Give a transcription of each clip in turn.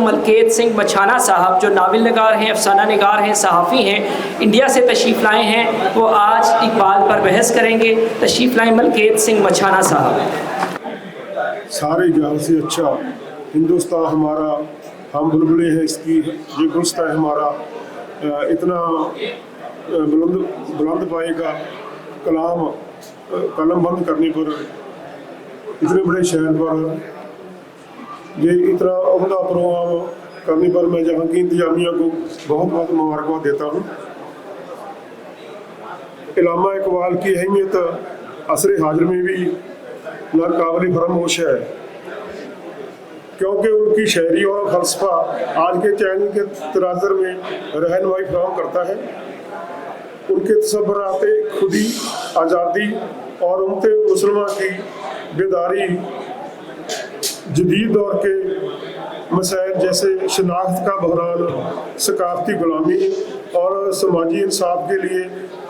मलकीत सिंह मछाना साहब जो नावल नगार हैं, अफसाना निगार हैं, सहाफ़ी हैं, इंडिया से तशरीफ़ लाए हैं, वो आज इकबाल पर बहस करेंगे। तशरीफ़ लाए मलकीत सिंह मछाना साहब। सारे जहां से अच्छा हिंदुस्तान हमारा, हम बुलबुलें हैं इसकी, ये गुलस्ता है हमारा। इतना बुलंद पाए का कलम बंद करने पर, इतने बड़े शहर पर ये इतना उम्दा प्रोग्राम करने पर मैं जहाँ की इंतजामिया को बहुत बहुत मुबारकबाद देता हूँ। इल्लामा इकबाल की अहमियत असर हाजिर में भी नाकाबिल फरामोश है, क्योंकि उनकी शायरी और फलसफा आज के चैलेंज के तराजर में रहनुमाई फराहम करता है। उनके तसव्वुरात खुदी, आज़ादी और उम्मत मुसलमान की बेदारी जदीद दौर के मसाइल जैसे शनाख्त का बहरान, सकाफती गुलामी और समाजी इंसाफ के लिए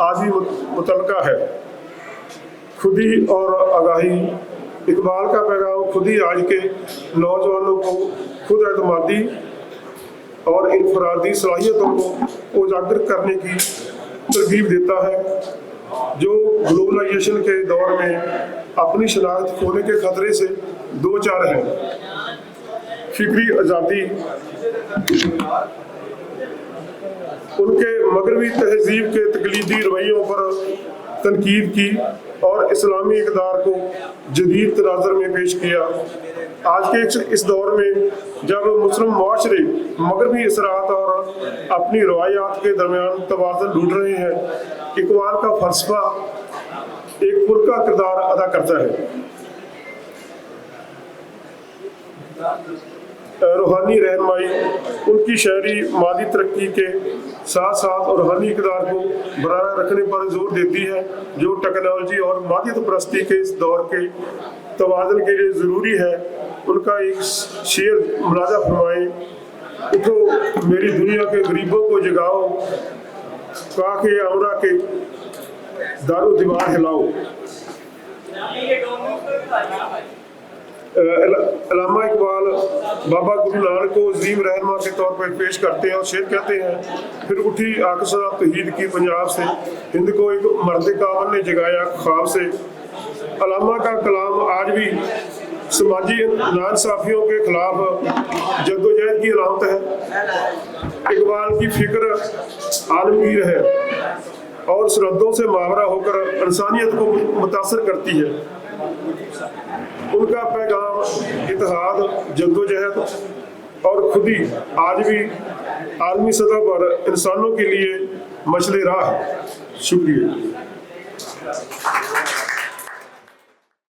आज भी मुतलका है। खुदी और आगाही, इकबाल का पैगाम खुद ही आज के नौजवानों को खुद एतमादी और इनफरादी सलाहियतों को उजागर करने की तरगीब देता है, जो ग्लोबलाइजेशन के दौर में अपनी शनाख्त खोने के खतरे से दो चार हैं। फिक्री आज़ादी, उनके मगरबी तहजीब के तकलीदी रवैयों पर तनकीद की और इस्लामी इक़दार को जदीद तनाज़र में पेश किया। आज के इस दौर में जब मुस्लिम माशरे मगरबी असरात और अपनी रवायात के दरमियान तवाज़ुन ढूंढ रहे हैं, इकबाल का फ़लसफ़ा एक पुरका किरदार अदा करता है। रूहानी रहनुमाई, उनकी शायरी मादी तरक्की के साथ साथ रूहानी इक़दार को बरकरार रखने पर जोर देती है, जो टेक्नोलॉजी और मादियत परस्ती के इस दौर के तवाज़ुन के लिए ज़रूरी है। उनका एक शेर मुलाज़ा फरमाएं, उठो मेरी दुनिया के गरीबों को जगाओ, काके अमरा के दारो दीवार हिलाओ। इल्लामा इकबाल बाबा गुरु नानक को अजीम रहनुमा के तौर पर पेश करते हैं और शेर कहते हैं, फिर उठी आकसा तौहीद की पंजाब से, हिंद को एक मर्द कामल ने जगाया ख्वाब से। इल्लामा का कलाम आज भी समाजी नाइंसाफियों के खिलाफ जद्दोजहद की अलामत है। इकबाल की फिक्र आलमगीर है और सरहदों से मावरा होकर इंसानियत को मुतासर करती है। उनका पैगाम इत्तेहाद, जद्दोजहद और खुदी आज भी आलमी सतह पर इंसानों के लिए मशले राह है। शुक्रिया।